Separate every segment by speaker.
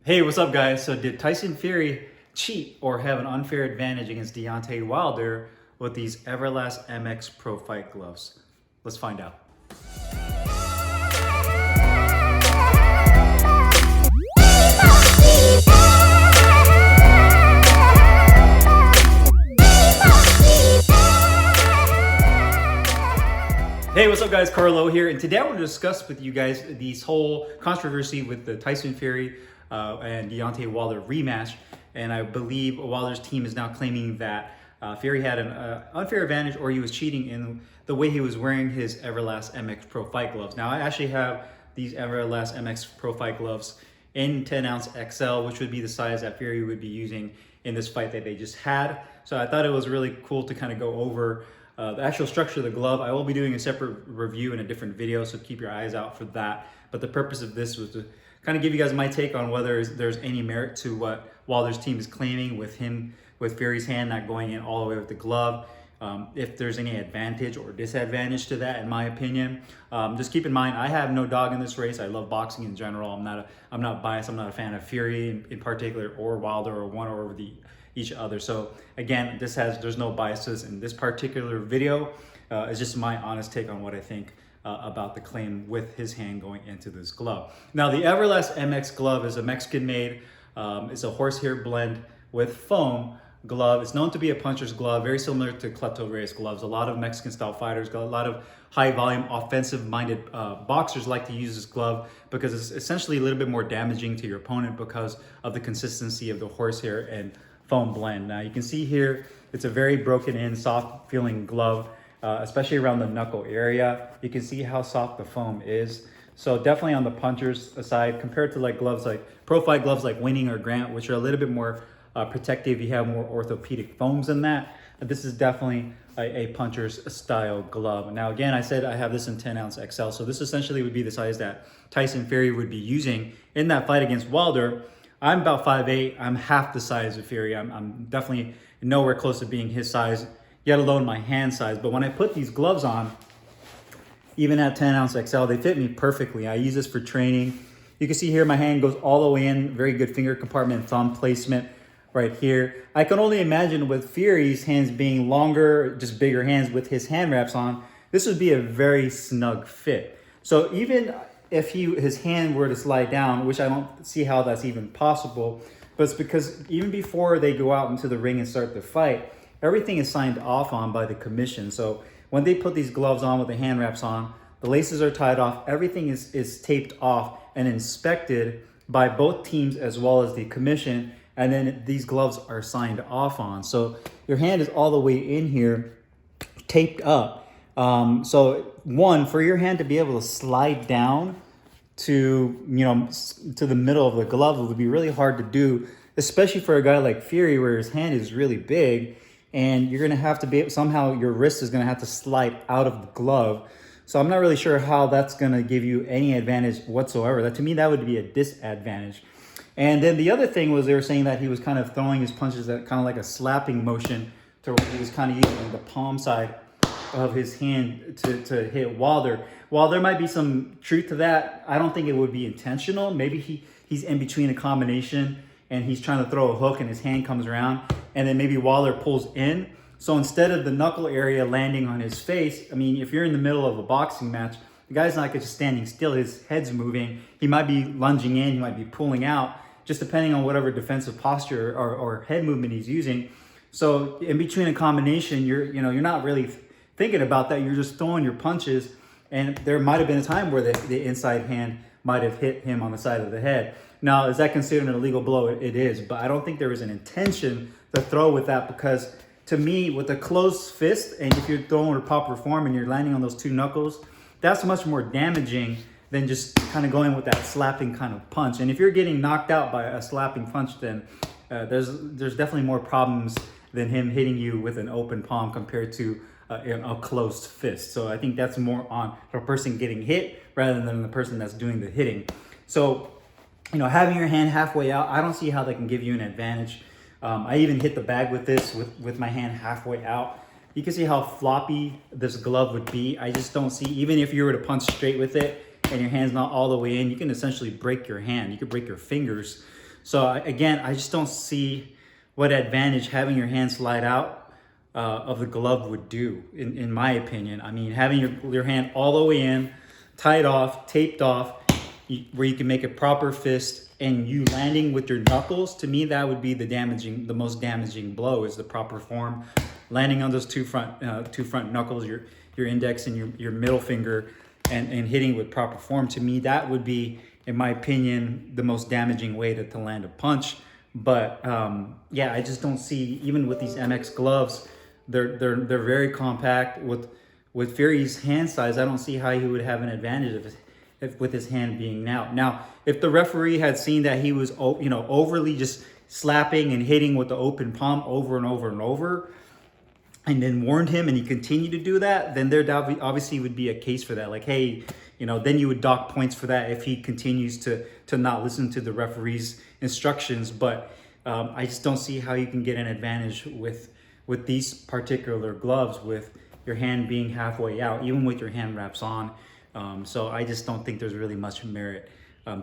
Speaker 1: Hey, what's up, guys? So did Tyson Fury cheat or have an unfair advantage against Deontay Wilder with these Everlast MX Pro Fight gloves? Let's find out. Hey, what's up, guys? Carlo here, and today I want to discuss with you guys this whole controversy with the Tyson Fury and Deontay Wilder rematch. And I believe Wilder's team is now claiming that Fury had an unfair advantage, or he was cheating in the way he was wearing his Everlast MX Pro Fight gloves. Now, I actually have these Everlast MX Pro Fight gloves in 10-ounce XL, which would be the size that Fury would be using in this fight that they just had. So I thought it was really cool to kind of go over the actual structure of the glove. I will be doing a separate review in a different video, so keep your eyes out for that. But the purpose of this was to kind of give you guys my take on whether there's any merit to what Wilder's team is claiming with Fury's hand not going in all the way with the glove. If there's any advantage or disadvantage to that, in my opinion. Just keep in mind, I have no dog in this race. I love boxing in general. I'm not biased. I'm not a fan of Fury in particular, or Wilder, or one over each other. So again, there's no biases in this particular video. It's just my honest take on what I think about the claim with his hand going into this glove. Now, the Everlast MX glove is a Mexican-made, it's a horsehair blend with foam glove. It's known to be a puncher's glove, very similar to Cleto Reyes gloves. A lot of Mexican-style fighters, a lot of high-volume, offensive-minded boxers like to use this glove because it's essentially a little bit more damaging to your opponent because of the consistency of the horsehair and foam blend. Now you can see here, it's a very broken in, soft feeling glove, especially around the knuckle area. You can see how soft the foam is. So definitely on the puncher's side, compared to like gloves like Pro Fight gloves like Winning or Grant, which are a little bit more protective. You have more orthopedic foams in that. This is definitely a puncher's style glove. Now again, I said I have this in 10-ounce XL, so this essentially would be the size that Tyson Fury would be using in that fight against Wilder. I'm about 5'8". I'm half the size of Fury. I'm definitely nowhere close to being his size, yet alone my hand size. But when I put these gloves on, even at 10-ounce XL, they fit me perfectly. I use this for training. You can see here my hand goes all the way in, very good finger compartment, thumb placement right here. I can only imagine with Fury's hands being longer, just bigger hands with his hand wraps on, this would be a very snug fit. So even if his hand were to slide down, which I don't see how that's even possible, but it's because even before they go out into the ring and start the fight, everything is signed off on by the commission. So when they put these gloves on with the hand wraps on, the laces are tied off, everything is taped off and inspected by both teams as well as the commission, and then these gloves are signed off on. So your hand is all the way in here, taped up. So one, for your hand to be able to slide down to the middle of the glove would be really hard to do, especially for a guy like Fury where his hand is really big, and you're gonna have to be, somehow your wrist is gonna have to slide out of the glove. So I'm not really sure how that's gonna give you any advantage whatsoever. That, to me, that would be a disadvantage. And then the other thing was they were saying that he was kind of throwing his punches at kind of like a slapping motion, to where he was kind of using the palm side of his hand to hit Wilder. While there might be some truth to that, I don't think it would be intentional. Maybe he's in between a combination and he's trying to throw a hook and his hand comes around, and then maybe Wilder pulls in. So instead of the knuckle area landing on his face, I mean, if you're in the middle of a boxing match, the guy's not just standing still, his head's moving. He might be lunging in, he might be pulling out, just depending on whatever defensive posture or head movement he's using. So in between a combination, you're not really thinking about that. You're just throwing your punches, and there might have been a time where the inside hand might have hit him on the side of the head. Now, is that considered an illegal blow? It is, but I don't think there was an intention to throw with that, because to me, with a closed fist, and if you're throwing in a proper form and you're landing on those two knuckles, that's much more damaging than just kind of going with that slapping kind of punch. And if you're getting knocked out by a slapping punch, then there's definitely more problems than him hitting you with an open palm compared to a closed fist. So I think that's more on the person getting hit rather than the person that's doing the hitting. So, having your hand halfway out, I don't see how that can give you an advantage. I even hit the bag with this with my hand halfway out. You can see how floppy this glove would be. I just don't see, even if you were to punch straight with it and your hand's not all the way in, you can essentially break your hand. You could break your fingers. So again, I just don't see what advantage having your hand slide out of the glove would do, in my opinion. I mean, having your hand all the way in, tied off, taped off, where you can make a proper fist, and you landing with your knuckles, to me, that would be the most damaging blow, is the proper form. Landing on those two front knuckles, your index and your middle finger, and hitting with proper form. To me, that would be, in my opinion, the most damaging way to land a punch. But yeah, I just don't see, even with these MX gloves, they're very compact. With Fury's hand size, I don't see how he would have an advantage with his hand being out. Now, if the referee had seen that he was, overly just slapping and hitting with the open palm over and over and over, and then warned him, and he continued to do that, then there obviously would be a case for that. Like, hey, then you would dock points for that if he continues to not listen to the referee's instructions. But I just don't see how you can get an advantage with these particular gloves with your hand being halfway out, even with your hand wraps on. So I just don't think there's really much merit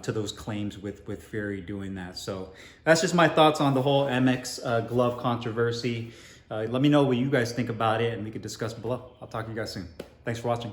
Speaker 1: to those claims with Fury doing that. So that's just my thoughts on the whole MX glove controversy. Let me know what you guys think about it, and we could discuss below. I'll talk to you guys soon. Thanks for watching.